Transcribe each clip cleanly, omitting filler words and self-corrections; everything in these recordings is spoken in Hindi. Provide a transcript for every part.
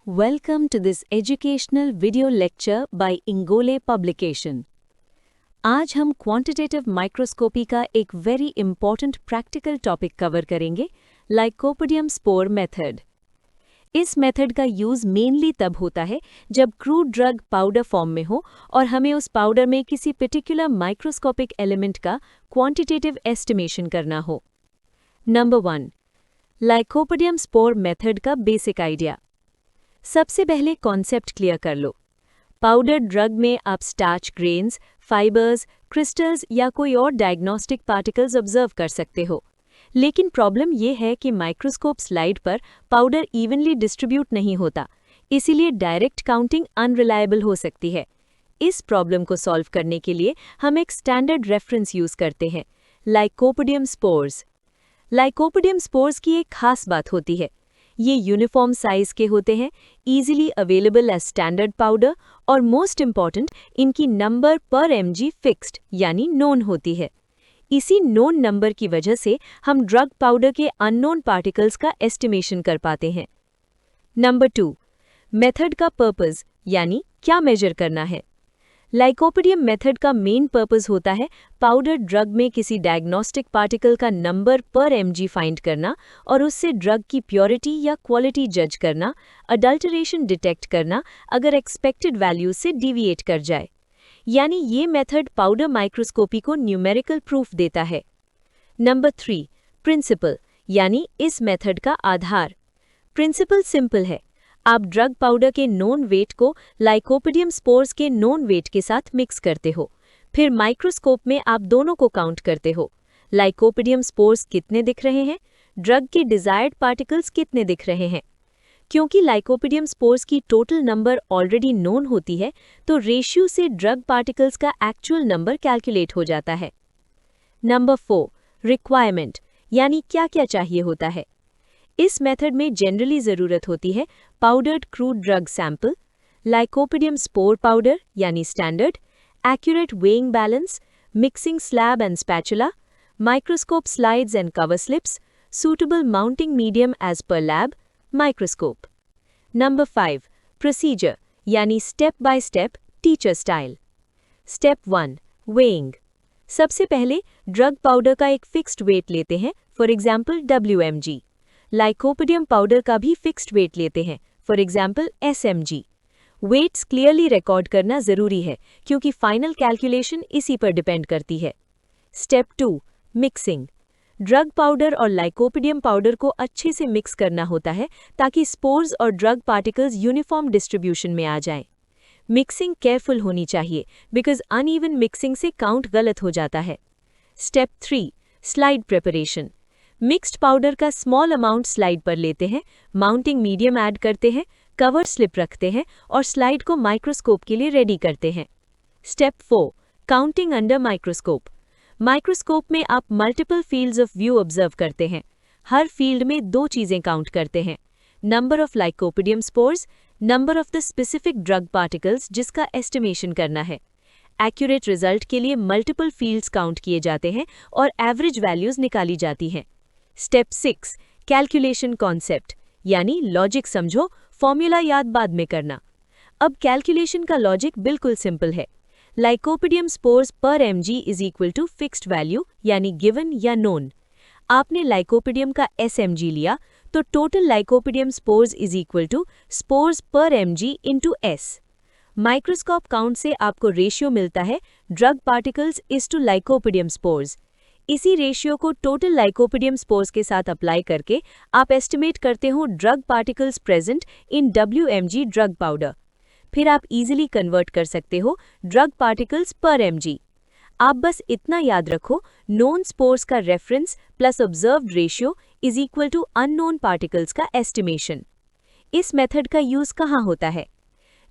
Welcome to this educational video lecture by Ingole Publication. आज हम क्वांटिटेटिव माइक्रोस्कोपी का एक very important practical topic cover करेंगे, लाइकोपोडियम स्पोर मेथड। इस मेथड का यूज मेनली तब होता है जब क्रूड ड्रग पाउडर फॉर्म में हो और हमें उस पाउडर में किसी पर्टिकुलर माइक्रोस्कोपिक एलिमेंट का क्वांटिटेटिव एस्टिमेशन करना हो। नंबर 1, लाइकोपोडियम स्पोर मेथड का बेसिक आइडिया। सबसे पहले कॉन्सेप्ट क्लियर कर लो। पाउडर ड्रग में आप स्टार्च ग्रेन्स, फाइबर्स, क्रिस्टल्स या कोई और डायग्नोस्टिक पार्टिकल्स ऑब्जर्व कर सकते हो। लेकिन प्रॉब्लम यह है कि माइक्रोस्कोप स्लाइड पर पाउडर इवनली डिस्ट्रीब्यूट नहीं होता, इसीलिए डायरेक्ट काउंटिंग अनरिलायबल हो सकती है। इस प्रॉब्लम को सॉल्व करने के लिए हम एक स्टैंडर्ड रेफरेंस यूज करते हैं, लाइकोपोडियम स्पोर्स। लाइकोपोडियम स्पोर्स की एक खास बात होती है, ये यूनिफॉर्म साइज के होते हैं, easily available as standard powder और मोस्ट इम्पॉर्टेंट इनकी नंबर पर mg फिक्स्ड यानी नोन होती है। इसी नोन नंबर की वजह से हम ड्रग पाउडर के अननोन पार्टिकल्स का एस्टिमेशन कर पाते हैं। नंबर 2, मेथड का पर्पस यानी क्या मेजर करना है। लाइकोपोडियम मेथड का मेन पर्पस होता है पाउडर ड्रग में किसी डायग्नोस्टिक पार्टिकल का नंबर पर mg फाइंड करना और उससे ड्रग की प्योरिटी या क्वालिटी जज करना, अडल्टरेशन डिटेक्ट करना अगर एक्सपेक्टेड वैल्यू से डिविएट कर जाए। यानी ये मेथड पाउडर माइक्रोस्कोपी को न्यूमेरिकल प्रूफ देता है। नंबर 3, प्रिंसिपल यानी इस मेथड का आधार। प्रिंसिपल सिंपल है, आप ड्रग पाउडर के नोन वेट को लाइकोपोडियम स्पोर्स के नोन वेट के साथ मिक्स करते हो, फिर माइक्रोस्कोप में आप दोनों को काउंट करते हो। लाइकोपोडियम स्पोर्स कितने दिख रहे हैं, ड्रग के डिजायर्ड पार्टिकल्स कितने दिख रहे हैं। क्योंकि लाइकोपोडियम स्पोर्स की टोटल नंबर ऑलरेडी नोन होती है, तो रेशियो से ड्रग पार्टिकल्स का एक्चुअल नंबर कैलकुलेट हो जाता है। नंबर 4, रिक्वायरमेंट यानी क्या क्या चाहिए होता है। इस मेथड में जनरली ज़रूरत होती है powdered crude drug sample, lycopodium spore powder यानी standard, accurate weighing balance, mixing slab and spatula, microscope slides and cover slips, suitable mounting medium as per lab, microscope. Number 5, procedure यानी step by step teacher style. Step 1, weighing. सबसे पहले ड्रग पाउडर का एक फिक्स्ड वेट लेते हैं, for example WmG। Lycopodium powder का भी फिक्स्ड वेट लेते हैं, for example SmG। Weights clearly record करना जरूरी है क्योंकि फाइनल कैलकुलेशन इसी पर डिपेंड करती है। Step 2, mixing. ड्रग पाउडर और लाइकोपोडियम पाउडर को अच्छे से मिक्स करना होता है ताकि स्पोर्स और ड्रग पार्टिकल्स यूनिफॉर्म डिस्ट्रीब्यूशन में आ जाएं। मिक्सिंग केयरफुल होनी चाहिए बिकॉज अनइवन मिक्सिंग से काउंट गलत हो जाता है। Step 3, slide preparation. Mixed powder का स्मॉल अमाउंट स्लाइड पर लेते हैं, माउंटिंग मीडियम ऐड करते हैं, कवर स्लिप रखते हैं और स्लाइड को माइक्रोस्कोप के लिए रेडी करते हैं। Step 4, counting under microscope. Microscope में आप multiple fields of view observe करते हैं। हर फील्ड में 2 चीजें काउंट करते हैं, number of lycopodium spores, number of the specific drug particles जिसका एस्टिमेशन करना है। एक्यूरेट रिजल्ट के लिए मल्टीपल फील्ड्स काउंट किए जाते हैं और एवरेज वैल्यूज निकाली जाती हैं। स्टेप 6, कैलकुलेशन कॉन्सेप्ट यानी लॉजिक समझो, फॉर्मूला याद बाद में करना। अब कैलकुलेशन का लॉजिक बिल्कुल सिंपल है। लाइकोपोडियम स्पोर्स पर mg is equal to fixed value यानी गिवन या नोन। आपने लाइकोपोडियम का SmG लिया तो total lycopodium spores is equal to spores पर mg into S। Microscope count से आपको रेशियो मिलता है drug particles is to lycopodium spores. इसी रेशियो को टोटल लाइकोपोडियम स्पोर्स के साथ अप्लाई करके आप एस्टिमेट करते हो drug particles present in WmG drug powder. फिर आप इजीली कन्वर्ट कर सकते हो ड्रग पार्टिकल्स पर mg। आप बस इतना याद रखो, नोन स्पोर्स का reference plus observed ratio is equal to unknown particles का एस्टिमेशन। इस मेथड का यूज कहाँ होता है?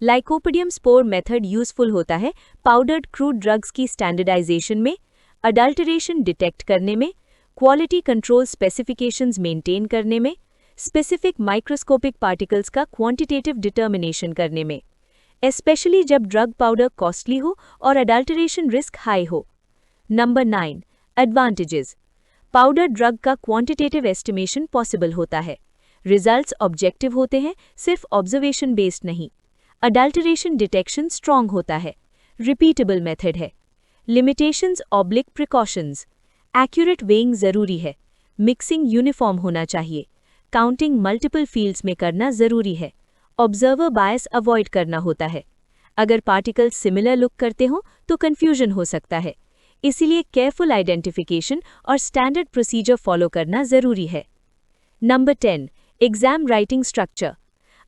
लाइकोपोडियम स्पोर मेथड यूजफुल होता है पाउडर्ड क्रूड ड्रग्स की स्टैंडर्डाइजेशन में, अडल्टरेशन डिटेक्ट करने में, क्वालिटी कंट्रोल स्पेसिफिकेशंस मेंटेन करने में, स्पेसिफिक माइक्रोस्कोपिक पार्टिकल्स का क्वांटिटेटिव डिटर्मिनेशन करने में, स्पेशली जब ड्रग पाउडर कॉस्टली हो और अडल्टरेशन रिस्क हाई हो। Number 9, advantages. पाउडर ड्रग का क्वांटिटेटिव एस्टिमेशन पॉसिबल होता है। रिजल्ट्स ऑब्जेक्टिव होते हैं, सिर्फ ऑब्जर्वेशन बेस्ड नहीं। अडल्टरेशन डिटेक्शन स्ट्रॉन्ग होता है। रिपीटेबल मेथड है। Limitations oblique precautions. Accurate weighing ज़रूरी है। मिक्सिंग यूनिफॉर्म होना चाहिए। काउंटिंग मल्टीपल फील्ड्स में करना ज़रूरी है। ऑब्जर्वर बायस अवॉइड करना होता है। अगर पार्टिकल्स सिमिलर लुक करते हों तो कन्फ्यूजन हो सकता है, इसीलिए केयरफुल आइडेंटिफिकेशन और स्टैंडर्ड प्रोसीजर फॉलो करना ज़रूरी है। Number 10, exam writing structure.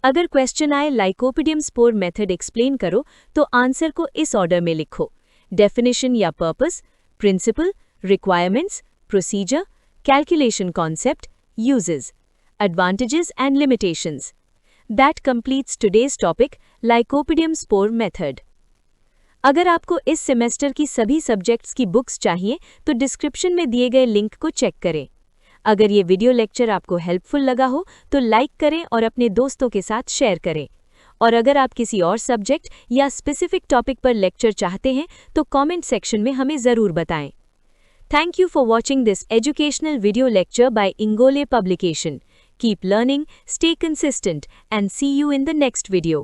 अगर क्वेश्चन आए लाइकोपिडियम स्पोर मेथड एक्सप्लेन करो तो आंसर को इस ऑर्डर में लिखो: डेफिनेशन या purpose, principle, requirements, procedure, calculation concept, uses, advantages and limitations. That completes today's topic, Lycopodium spore method. अगर आपको इस सेमेस्टर की सभी सब्जेक्ट्स की बुक्स चाहिए तो डिस्क्रिप्शन में दिए गए लिंक को चेक करें। अगर ये वीडियो लेक्चर आपको हेल्पफुल लगा हो तो लाइक करें और अपने दोस्तों के साथ शेयर करें। और अगर आप किसी और सब्जेक्ट या स्पेसिफिक टॉपिक पर लेक्चर चाहते हैं तो कमेंट सेक्शन में हमें ज़रूर बताएं। Thank you for watching this educational video lecture by Ingole Publication. Keep learning, stay consistent, and see you in the next video.